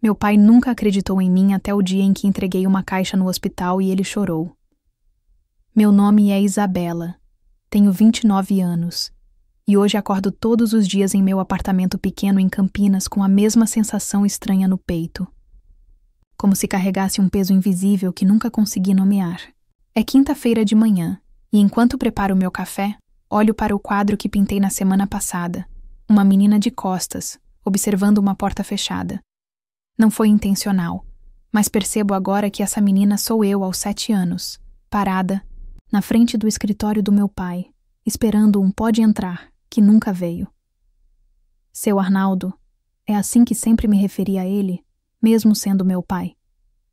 Meu pai nunca acreditou em mim até o dia em que entreguei uma caixa no hospital e ele chorou. Meu nome é Isabela. Tenho 29 anos. E hoje acordo todos os dias em meu apartamento pequeno em Campinas com a mesma sensação estranha no peito. Como se carregasse um peso invisível que nunca consegui nomear. É quinta-feira de manhã, e enquanto preparo meu café, olho para o quadro que pintei na semana passada. Uma menina de costas, observando uma porta fechada. Não foi intencional, mas percebo agora que essa menina sou eu aos 7 anos, parada, na frente do escritório do meu pai, esperando um pode entrar, que nunca veio. Seu Arnaldo, é assim que sempre me referi a ele, mesmo sendo meu pai.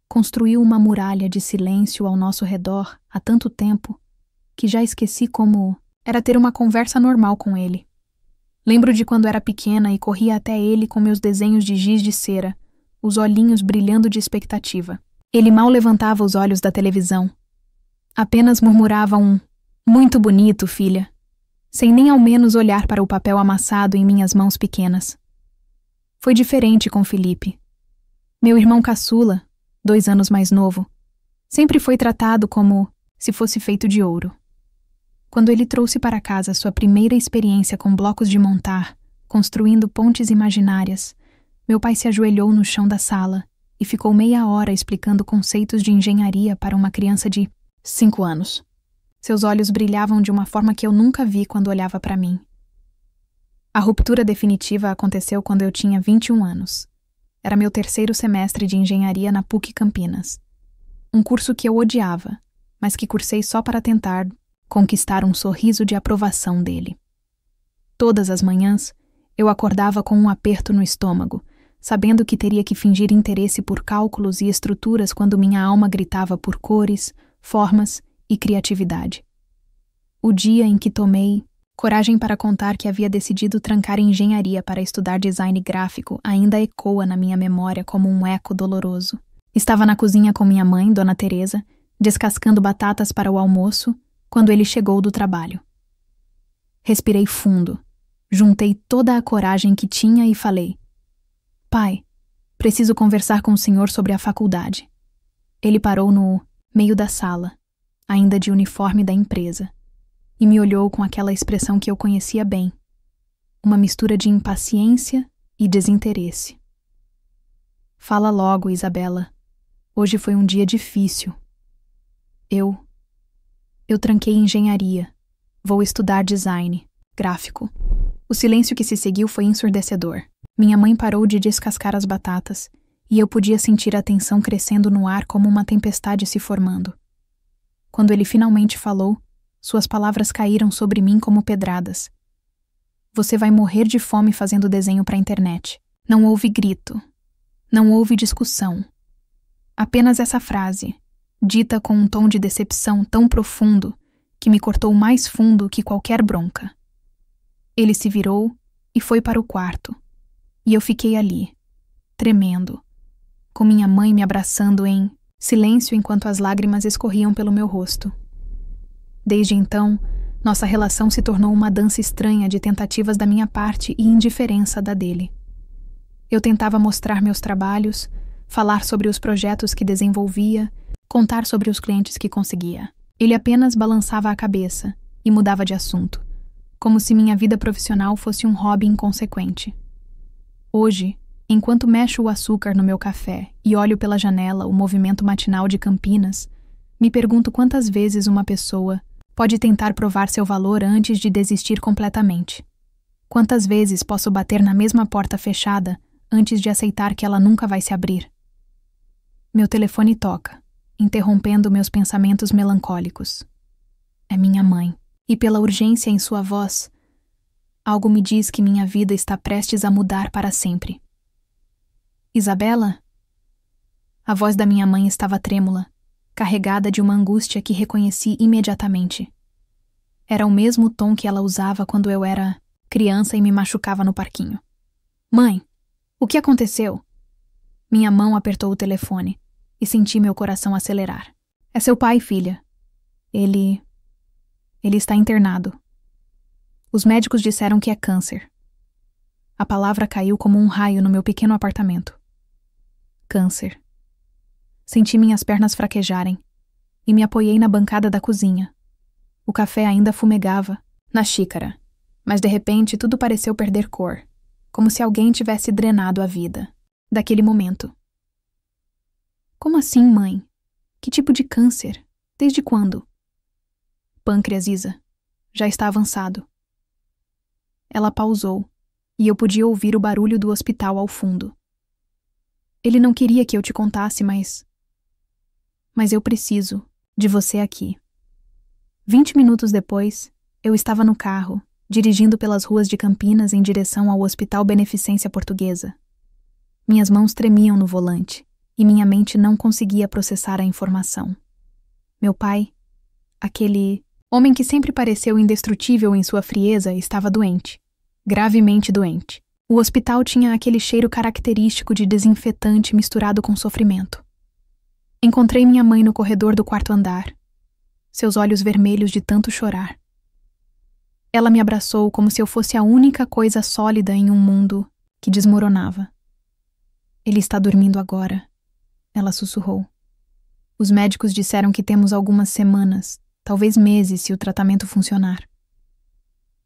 Construiu uma muralha de silêncio ao nosso redor há tanto tempo que já esqueci como era ter uma conversa normal com ele. Lembro de quando era pequena e corria até ele com meus desenhos de giz de cera, os olhinhos brilhando de expectativa. Ele mal levantava os olhos da televisão. Apenas murmurava um "muito bonito, filha", sem nem ao menos olhar para o papel amassado em minhas mãos pequenas. Foi diferente com Felipe. Meu irmão caçula, 2 anos mais novo, sempre foi tratado como se fosse feito de ouro. Quando ele trouxe para casa sua primeira experiência com blocos de montar, construindo pontes imaginárias, meu pai se ajoelhou no chão da sala e ficou meia hora explicando conceitos de engenharia para uma criança de 5 anos. Seus olhos brilhavam de uma forma que eu nunca vi quando olhava para mim. A ruptura definitiva aconteceu quando eu tinha 21 anos. Era meu 3º semestre de engenharia na PUC Campinas. Um curso que eu odiava, mas que cursei só para tentar conquistar um sorriso de aprovação dele. Todas as manhãs, eu acordava com um aperto no estômago, sabendo que teria que fingir interesse por cálculos e estruturas quando minha alma gritava por cores, formas e criatividade. O dia em que tomei coragem para contar que havia decidido trancar engenharia para estudar design gráfico ainda ecoa na minha memória como um eco doloroso. Estava na cozinha com minha mãe, Dona Teresa, descascando batatas para o almoço, quando ele chegou do trabalho. Respirei fundo, juntei toda a coragem que tinha e falei: "Pai, preciso conversar com o senhor sobre a faculdade." Ele parou no meio da sala, ainda de uniforme da empresa, e me olhou com aquela expressão que eu conhecia bem, uma mistura de impaciência e desinteresse. "Fala logo, Isabela. Hoje foi um dia difícil. Eu tranquei engenharia. Vou estudar design gráfico." O silêncio que se seguiu foi ensurdecedor. Minha mãe parou de descascar as batatas, e eu podia sentir a tensão crescendo no ar como uma tempestade se formando. Quando ele finalmente falou, suas palavras caíram sobre mim como pedradas. "Você vai morrer de fome fazendo desenho para a internet." Não houve grito. Não houve discussão. Apenas essa frase, dita com um tom de decepção tão profundo que me cortou mais fundo que qualquer bronca. Ele se virou e foi para o quarto, e eu fiquei ali, tremendo, com minha mãe me abraçando em silêncio enquanto as lágrimas escorriam pelo meu rosto. Desde então, nossa relação se tornou uma dança estranha de tentativas da minha parte e indiferença da dele. Eu tentava mostrar meus trabalhos, falar sobre os projetos que desenvolvia, contar sobre os clientes que conseguia. Ele apenas balançava a cabeça e mudava de assunto, como se minha vida profissional fosse um hobby inconsequente. Hoje, enquanto mexo o açúcar no meu café e olho pela janela o movimento matinal de Campinas, me pergunto quantas vezes uma pessoa pode tentar provar seu valor antes de desistir completamente. Quantas vezes posso bater na mesma porta fechada antes de aceitar que ela nunca vai se abrir? Meu telefone toca, interrompendo meus pensamentos melancólicos. É minha mãe, e pela urgência em sua voz, algo me diz que minha vida está prestes a mudar para sempre. "Isabela?" A voz da minha mãe estava trêmula, carregada de uma angústia que reconheci imediatamente. Era o mesmo tom que ela usava quando eu era criança e me machucava no parquinho. "Mãe, o que aconteceu?" Minha mão apertou o telefone e senti meu coração acelerar. "É seu pai, filha. Ele está internado. Os médicos disseram que é câncer." A palavra caiu como um raio no meu pequeno apartamento. Câncer. Senti minhas pernas fraquejarem e me apoiei na bancada da cozinha. O café ainda fumegava na xícara, mas de repente tudo pareceu perder cor, como se alguém tivesse drenado a vida daquele momento. Como assim, mãe? Que tipo de câncer? Desde quando? Pâncreas, Isa. Já está avançado. Ela pausou, e eu podia ouvir o barulho do hospital ao fundo. Ele não queria que eu te contasse, mas eu preciso de você aqui. 20 minutos depois, eu estava no carro, dirigindo pelas ruas de Campinas em direção ao Hospital Beneficência Portuguesa. Minhas mãos tremiam no volante, e minha mente não conseguia processar a informação. Meu pai, aquele homem que sempre pareceu indestrutível em sua frieza, estava doente. Gravemente doente. O hospital tinha aquele cheiro característico de desinfetante misturado com sofrimento. Encontrei minha mãe no corredor do quarto andar, seus olhos vermelhos de tanto chorar. Ela me abraçou como se eu fosse a única coisa sólida em um mundo que desmoronava. Ele está dormindo agora, ela sussurrou. Os médicos disseram que temos algumas semanas, talvez meses, se o tratamento funcionar.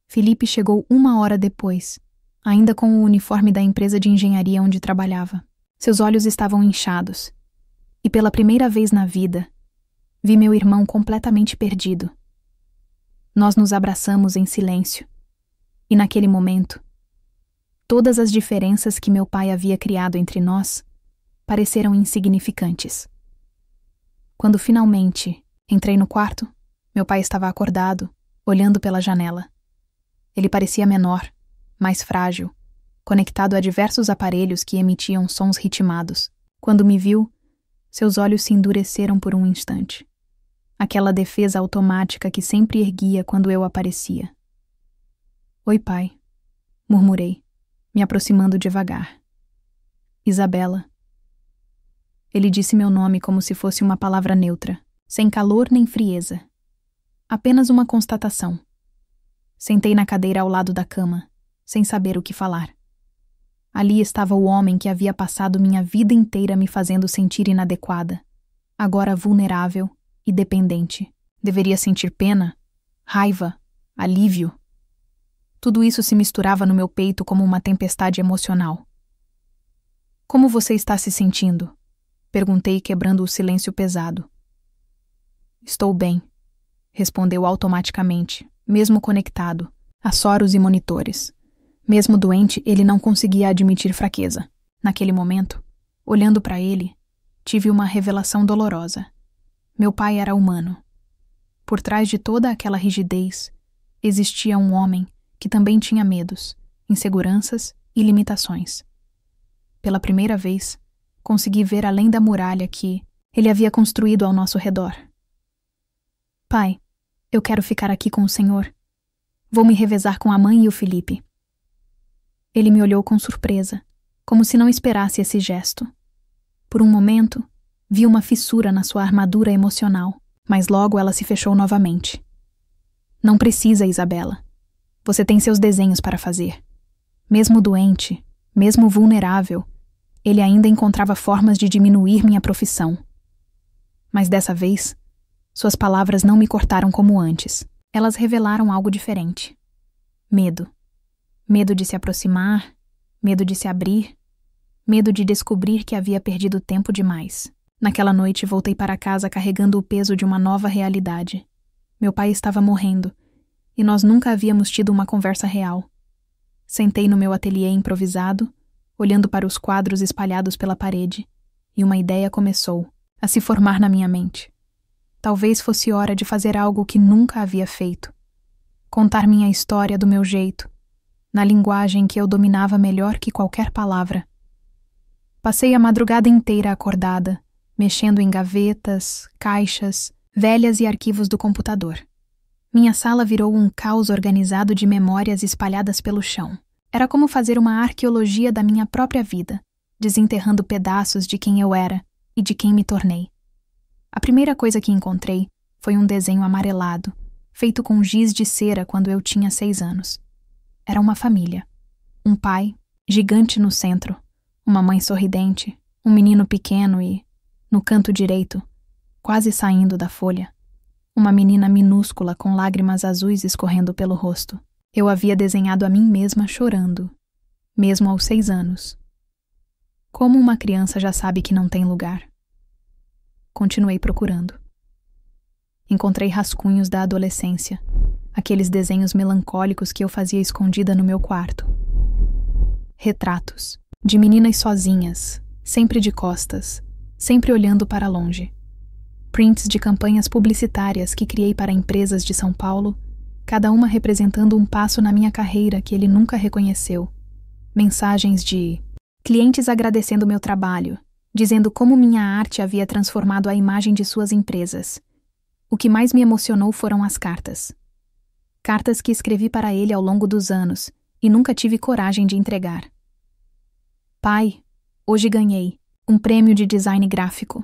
Felipe chegou 1 hora depois, ainda com o uniforme da empresa de engenharia onde trabalhava. Seus olhos estavam inchados. E pela primeira vez na vida, vi meu irmão completamente perdido. Nós nos abraçamos em silêncio. E naquele momento, todas as diferenças que meu pai havia criado entre nós pareceram insignificantes. Quando finalmente entrei no quarto, meu pai estava acordado, olhando pela janela. Ele parecia menor, mais frágil, conectado a diversos aparelhos que emitiam sons ritmados. Quando me viu, seus olhos se endureceram por um instante. Aquela defesa automática que sempre erguia quando eu aparecia. Oi, pai, murmurei, me aproximando devagar. Isabela. Ele disse meu nome como se fosse uma palavra neutra, sem calor nem frieza. Apenas uma constatação. Sentei na cadeira ao lado da cama, sem saber o que falar. Ali estava o homem que havia passado minha vida inteira me fazendo sentir inadequada, agora vulnerável e dependente. Deveria sentir pena, raiva, alívio. Tudo isso se misturava no meu peito como uma tempestade emocional. Como você está se sentindo? Perguntei, quebrando o silêncio pesado. Estou bem, respondeu automaticamente, mesmo conectado a soros e monitores. Mesmo doente, ele não conseguia admitir fraqueza. Naquele momento, olhando para ele, tive uma revelação dolorosa. Meu pai era humano. Por trás de toda aquela rigidez, existia um homem que também tinha medos, inseguranças e limitações. Pela primeira vez, consegui ver além da muralha que ele havia construído ao nosso redor. Pai, eu quero ficar aqui com o senhor. Vou me revezar com a mãe e o Felipe. Ele me olhou com surpresa, como se não esperasse esse gesto. Por um momento, vi uma fissura na sua armadura emocional, mas logo ela se fechou novamente. Não precisa, Isabela. Você tem seus desenhos para fazer. Mesmo doente, mesmo vulnerável, ele ainda encontrava formas de diminuir minha profissão. Mas dessa vez, suas palavras não me cortaram como antes. Elas revelaram algo diferente. Medo. Medo de se aproximar, medo de se abrir, medo de descobrir que havia perdido tempo demais. Naquela noite voltei para casa carregando o peso de uma nova realidade. Meu pai estava morrendo, e nós nunca havíamos tido uma conversa real. Sentei no meu ateliê improvisado, olhando para os quadros espalhados pela parede, e uma ideia começou a se formar na minha mente. Talvez fosse hora de fazer algo que nunca havia feito. Contar minha história do meu jeito, na linguagem que eu dominava melhor que qualquer palavra. Passei a madrugada inteira acordada, mexendo em gavetas, caixas, velhas e arquivos do computador. Minha sala virou um caos organizado de memórias espalhadas pelo chão. Era como fazer uma arqueologia da minha própria vida, desenterrando pedaços de quem eu era e de quem me tornei. A primeira coisa que encontrei foi um desenho amarelado, feito com giz de cera quando eu tinha 6 anos. Era uma família. Um pai, gigante no centro, uma mãe sorridente, Um menino pequeno e, no canto direito, quase saindo da folha, uma menina minúscula com lágrimas azuis escorrendo pelo rosto. Eu havia desenhado a mim mesma chorando, mesmo aos 6 anos. Como uma criança já sabe que não tem lugar? Continuei procurando. Encontrei rascunhos da adolescência, aqueles desenhos melancólicos que eu fazia escondida no meu quarto. Retratos de meninas sozinhas, sempre de costas, sempre olhando para longe. Prints de campanhas publicitárias que criei para empresas de São Paulo, cada uma representando um passo na minha carreira que ele nunca reconheceu. Mensagens de clientes agradecendo meu trabalho, dizendo como minha arte havia transformado a imagem de suas empresas. O que mais me emocionou foram as cartas. Cartas que escrevi para ele ao longo dos anos e nunca tive coragem de entregar. Pai, hoje ganhei um prêmio de design gráfico.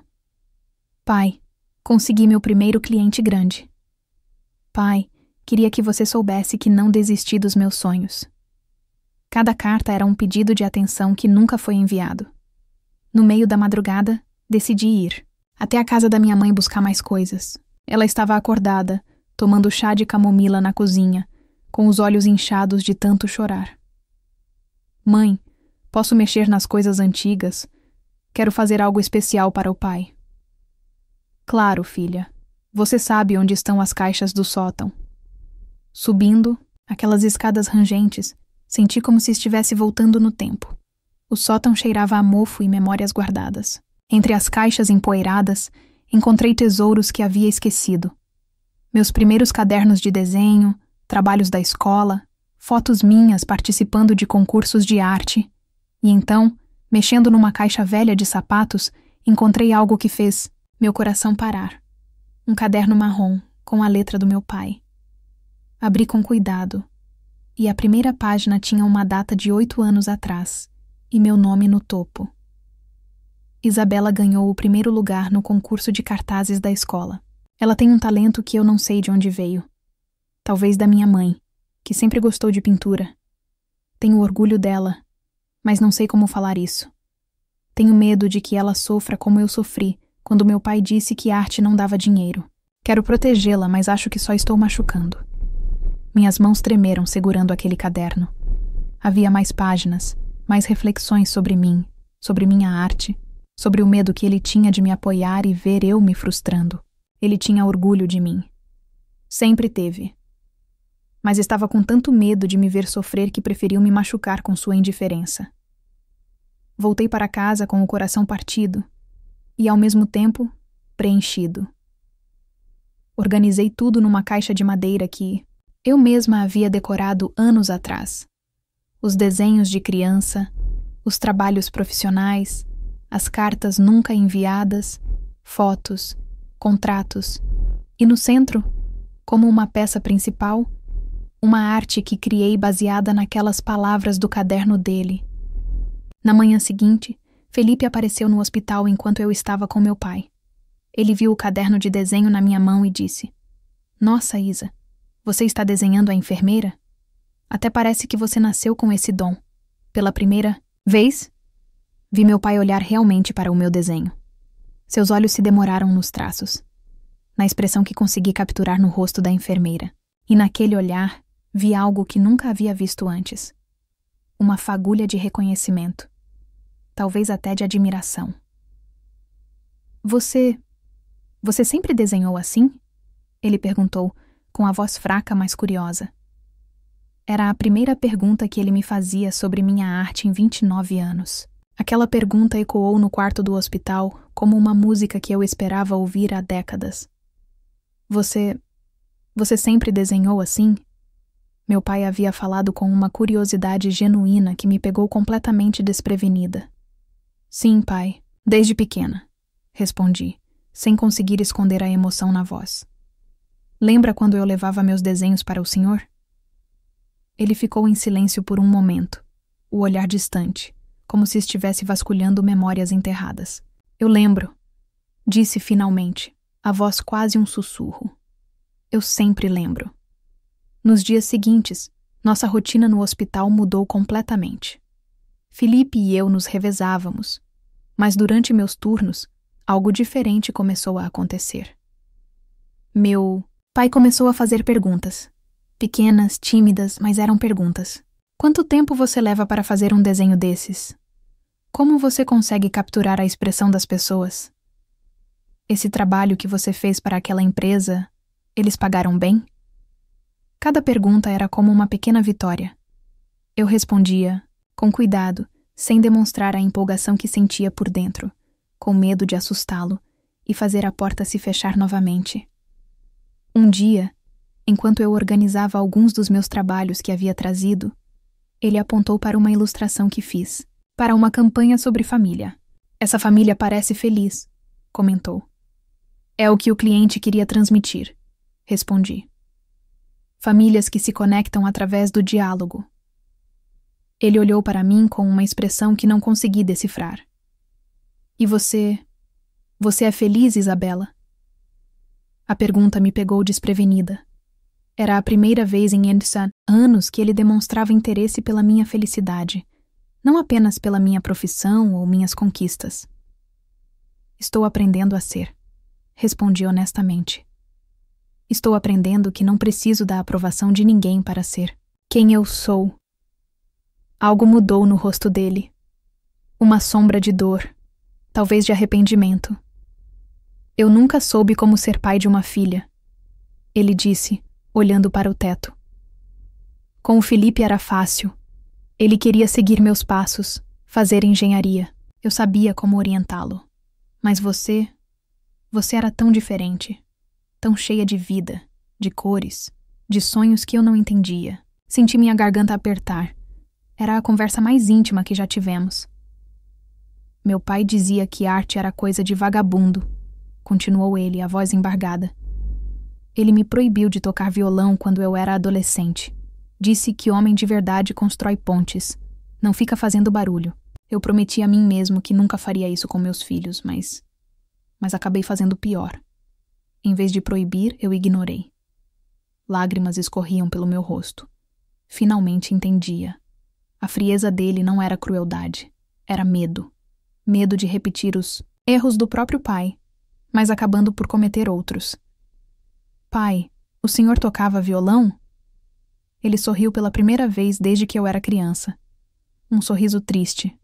Pai, consegui meu primeiro cliente grande. Pai, queria que você soubesse que não desisti dos meus sonhos. Cada carta era um pedido de atenção que nunca foi enviado. No meio da madrugada, decidi ir até a casa da minha mãe buscar mais coisas. Ela estava acordada, tomando chá de camomila na cozinha, com os olhos inchados de tanto chorar. Mãe, posso mexer nas coisas antigas? Quero fazer algo especial para o pai. Claro, filha. Você sabe onde estão as caixas do sótão. Subindo, aquelas escadas rangentes, senti como se estivesse voltando no tempo. O sótão cheirava a mofo e memórias guardadas. Entre as caixas empoeiradas, encontrei tesouros que havia esquecido. Meus primeiros cadernos de desenho, trabalhos da escola, fotos minhas participando de concursos de arte. E então, mexendo numa caixa velha de sapatos, encontrei algo que fez meu coração parar. Um caderno marrom com a letra do meu pai. Abri com cuidado, e a primeira página tinha uma data de 8 anos atrás, e meu nome no topo. Isabela ganhou o primeiro lugar no concurso de cartazes da escola. Ela tem um talento que eu não sei de onde veio. Talvez da minha mãe, que sempre gostou de pintura. Tenho orgulho dela, mas não sei como falar isso. Tenho medo de que ela sofra como eu sofri quando meu pai disse que arte não dava dinheiro. Quero protegê-la, mas acho que só estou machucando. Minhas mãos tremeram segurando aquele caderno. Havia mais páginas, mais reflexões sobre mim, sobre minha arte, sobre o medo que ele tinha de me apoiar e ver eu me frustrando. Ele tinha orgulho de mim. Sempre teve. Mas estava com tanto medo de me ver sofrer que preferiu me machucar com sua indiferença. Voltei para casa com o coração partido e, ao mesmo tempo, preenchido. Organizei tudo numa caixa de madeira que eu mesma havia decorado anos atrás. Os desenhos de criança, os trabalhos profissionais, as cartas nunca enviadas, fotos, contratos, e no centro, como uma peça principal, uma arte que criei baseada naquelas palavras do caderno dele. Na manhã seguinte, Felipe apareceu no hospital enquanto eu estava com meu pai. Ele viu o caderno de desenho na minha mão e disse: "Nossa, Isa, você está desenhando a enfermeira? Até parece que você nasceu com esse dom. Pela primeira vez?" Vi meu pai olhar realmente para o meu desenho. Seus olhos se demoraram nos traços, na expressão que consegui capturar no rosto da enfermeira. E naquele olhar, vi algo que nunca havia visto antes. Uma fagulha de reconhecimento. Talvez até de admiração. Você sempre desenhou assim?" Ele perguntou, com a voz fraca, mas curiosa. Era a primeira pergunta que ele me fazia sobre minha arte em 29 anos. Aquela pergunta ecoou no quarto do hospital como uma música que eu esperava ouvir há décadas. Você sempre desenhou assim?" Meu pai havia falado com uma curiosidade genuína que me pegou completamente desprevenida. "Sim, pai, desde pequena", respondi, sem conseguir esconder a emoção na voz. "Lembra quando eu levava meus desenhos para o senhor?" Ele ficou em silêncio por um momento, o olhar distante, como se estivesse vasculhando memórias enterradas. "Eu lembro", disse finalmente, a voz quase um sussurro. "Eu sempre lembro." Nos dias seguintes, nossa rotina no hospital mudou completamente. Felipe e eu nos revezávamos. Mas durante meus turnos, algo diferente começou a acontecer. Meu pai começou a fazer perguntas. Pequenas, tímidas, mas eram perguntas. Quanto tempo você leva para fazer um desenho desses? Como você consegue capturar a expressão das pessoas? Esse trabalho que você fez para aquela empresa, eles pagaram bem? Cada pergunta era como uma pequena vitória. Eu respondia, com cuidado, sem demonstrar a empolgação que sentia por dentro, com medo de assustá-lo e fazer a porta se fechar novamente. Um dia, enquanto eu organizava alguns dos meus trabalhos que havia trazido, ele apontou para uma ilustração que fiz, para uma campanha sobre família. Essa família parece feliz, comentou. É o que o cliente queria transmitir, respondi. Famílias que se conectam através do diálogo. Ele olhou para mim com uma expressão que não consegui decifrar. E você é feliz, Isabela? A pergunta me pegou desprevenida. Era a primeira vez em anos que ele demonstrava interesse pela minha felicidade, não apenas pela minha profissão ou minhas conquistas. Estou aprendendo a ser, respondi honestamente. Estou aprendendo que não preciso da aprovação de ninguém para ser quem eu sou. Algo mudou no rosto dele. Uma sombra de dor, talvez de arrependimento. Eu nunca soube como ser pai de uma filha, ele disse, olhando para o teto. Com o Felipe era fácil. Ele queria seguir meus passos, fazer engenharia. Eu sabia como orientá-lo. Mas você era tão diferente, tão cheia de vida, de cores, de sonhos que eu não entendia. Senti minha garganta apertar. Era a conversa mais íntima que já tivemos. Meu pai dizia que arte era coisa de vagabundo, continuou ele, a voz embargada. Ele me proibiu de tocar violão quando eu era adolescente. Disse que homem de verdade constrói pontes, não fica fazendo barulho. Eu prometi a mim mesmo que nunca faria isso com meus filhos, mas acabei fazendo pior. Em vez de proibir, eu ignorei. Lágrimas escorriam pelo meu rosto. Finalmente entendia. A frieza dele não era crueldade, era medo. Medo de repetir os erros do próprio pai, mas acabando por cometer outros. Pai, o senhor tocava violão? Ele sorriu pela primeira vez desde que eu era criança. Um sorriso triste,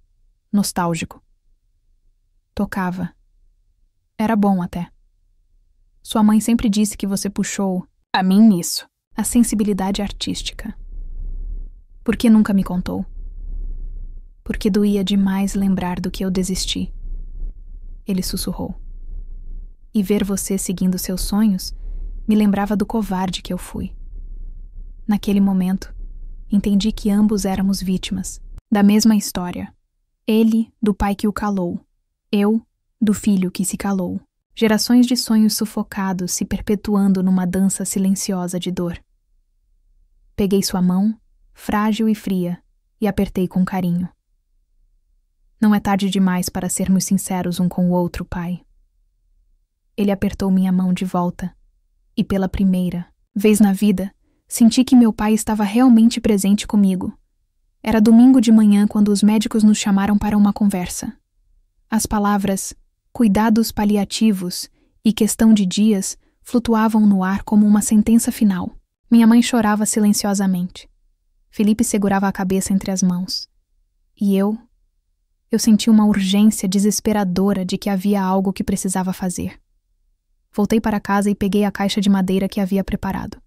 nostálgico. Tocava. Era bom até. Sua mãe sempre disse que você puxou a mim nisso, a sensibilidade artística. Por que nunca me contou? Porque doía demais lembrar do que eu desisti. Ele sussurrou. E ver você seguindo seus sonhos me lembrava do covarde que eu fui. Naquele momento, entendi que ambos éramos vítimas da mesma história. Ele, do pai que o calou. Eu, do filho que se calou. Gerações de sonhos sufocados se perpetuando numa dança silenciosa de dor. Peguei sua mão, frágil e fria, e apertei com carinho. Não é tarde demais para sermos sinceros um com o outro, pai. Ele apertou minha mão de volta, e pela primeira vez na vida, senti que meu pai estava realmente presente comigo. Era domingo de manhã quando os médicos nos chamaram para uma conversa. As palavras cuidados paliativos e questão de dias flutuavam no ar como uma sentença final. Minha mãe chorava silenciosamente. Felipe segurava a cabeça entre as mãos. E eu senti uma urgência desesperadora de que havia algo que precisava fazer. Voltei para casa e peguei a caixa de madeira que havia preparado.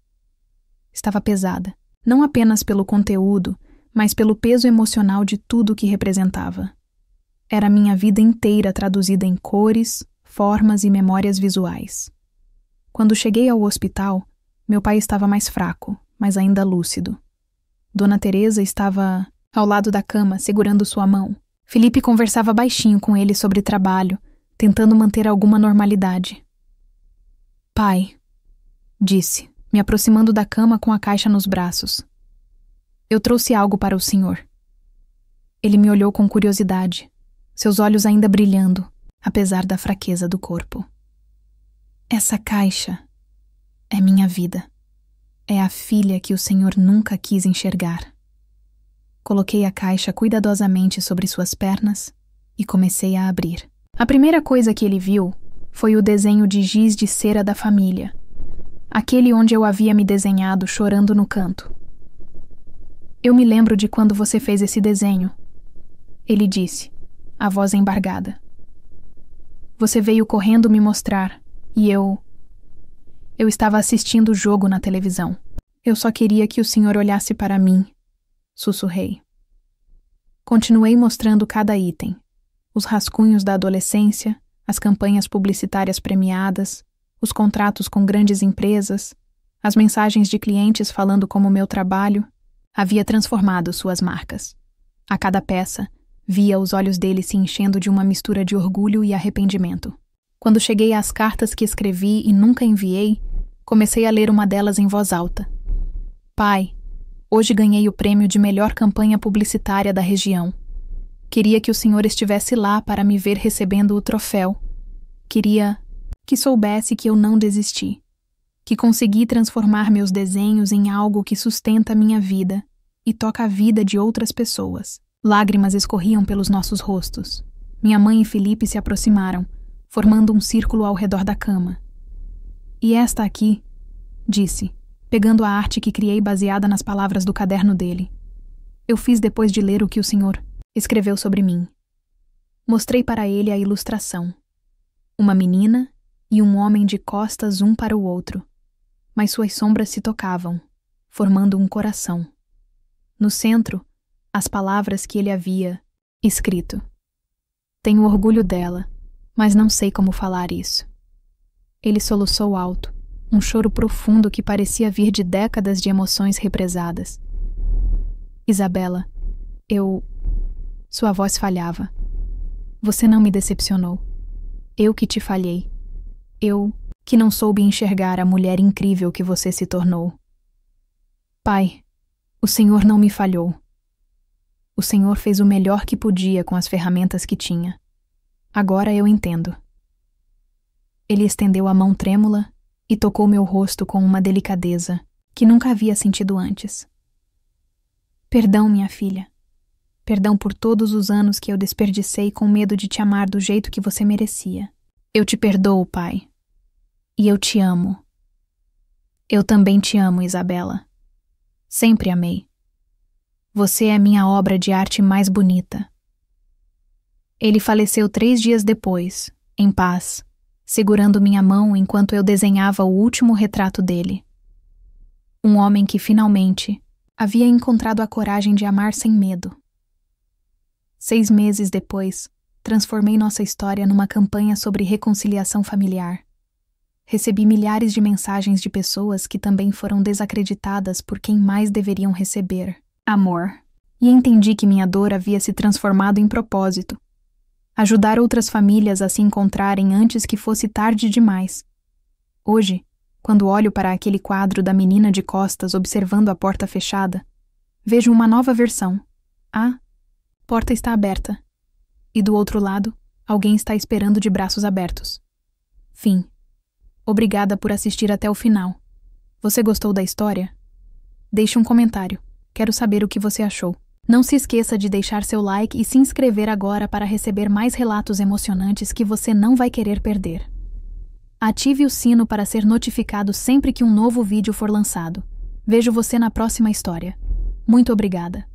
Estava pesada, não apenas pelo conteúdo, mas pelo peso emocional de tudo o que representava. Era minha vida inteira traduzida em cores, formas e memórias visuais. Quando cheguei ao hospital, meu pai estava mais fraco, mas ainda lúcido. Dona Teresa estava ao lado da cama, segurando sua mão. Felipe conversava baixinho com ele sobre trabalho, tentando manter alguma normalidade. Pai, disse, me aproximando da cama com a caixa nos braços. Eu trouxe algo para o senhor. Ele me olhou com curiosidade, seus olhos ainda brilhando, apesar da fraqueza do corpo. Essa caixa é minha vida. É a filha que o senhor nunca quis enxergar. Coloquei a caixa cuidadosamente sobre suas pernas e comecei a abrir. A primeira coisa que ele viu foi o desenho de giz de cera da família, aquele onde eu havia me desenhado chorando no canto. Eu me lembro de quando você fez esse desenho, ele disse, a voz embargada. Você veio correndo me mostrar, e eu estava assistindo o jogo na televisão. Eu só queria que o senhor olhasse para mim, sussurrei. Continuei mostrando cada item, os rascunhos da adolescência, as campanhas publicitárias premiadas, os contratos com grandes empresas, as mensagens de clientes falando como meu trabalho havia transformado suas marcas. A cada peça, via os olhos dele se enchendo de uma mistura de orgulho e arrependimento. Quando cheguei às cartas que escrevi e nunca enviei, comecei a ler uma delas em voz alta. Pai, hoje ganhei o prêmio de melhor campanha publicitária da região. Queria que o senhor estivesse lá para me ver recebendo o troféu. Queria que soubesse que eu não desisti, que consegui transformar meus desenhos em algo que sustenta minha vida e toca a vida de outras pessoas. Lágrimas escorriam pelos nossos rostos. Minha mãe e Felipe se aproximaram, formando um círculo ao redor da cama. E esta aqui, disse, pegando a arte que criei baseada nas palavras do caderno dele. Eu fiz depois de ler o que o senhor escreveu sobre mim. Mostrei para ele a ilustração. Uma menina e um homem de costas um para o outro, mas suas sombras se tocavam, formando um coração. No centro, as palavras que ele havia escrito. Tenho orgulho dela, mas não sei como falar isso. Ele soluçou alto, um choro profundo que parecia vir de décadas de emoções represadas. Isabela, Sua voz falhava. Você não me decepcionou. Eu que te falhei. Eu que não soube enxergar a mulher incrível que você se tornou. Pai, o Senhor não me falhou. O Senhor fez o melhor que podia com as ferramentas que tinha. Agora eu entendo. Ele estendeu a mão trêmula e tocou meu rosto com uma delicadeza que nunca havia sentido antes. Perdão, minha filha. Perdão por todos os anos que eu desperdicei com medo de te amar do jeito que você merecia. Eu te perdoo, pai. E eu te amo. Eu também te amo, Isabela. Sempre amei. Você é minha obra de arte mais bonita. Ele faleceu 3 dias depois, em paz, segurando minha mão enquanto eu desenhava o último retrato dele. Um homem que finalmente havia encontrado a coragem de amar sem medo. 6 meses depois, transformei nossa história numa campanha sobre reconciliação familiar. Recebi milhares de mensagens de pessoas que também foram desacreditadas por quem mais deveriam receber: amor. E entendi que minha dor havia se transformado em propósito. Ajudar outras famílias a se encontrarem antes que fosse tarde demais. Hoje, quando olho para aquele quadro da menina de costas observando a porta fechada, vejo uma nova versão. A porta está aberta. E do outro lado, alguém está esperando de braços abertos. Fim. Obrigada por assistir até o final. Você gostou da história? Deixe um comentário. Quero saber o que você achou. Não se esqueça de deixar seu like e se inscrever agora para receber mais relatos emocionantes que você não vai querer perder. Ative o sino para ser notificado sempre que um novo vídeo for lançado. Vejo você na próxima história. Muito obrigada.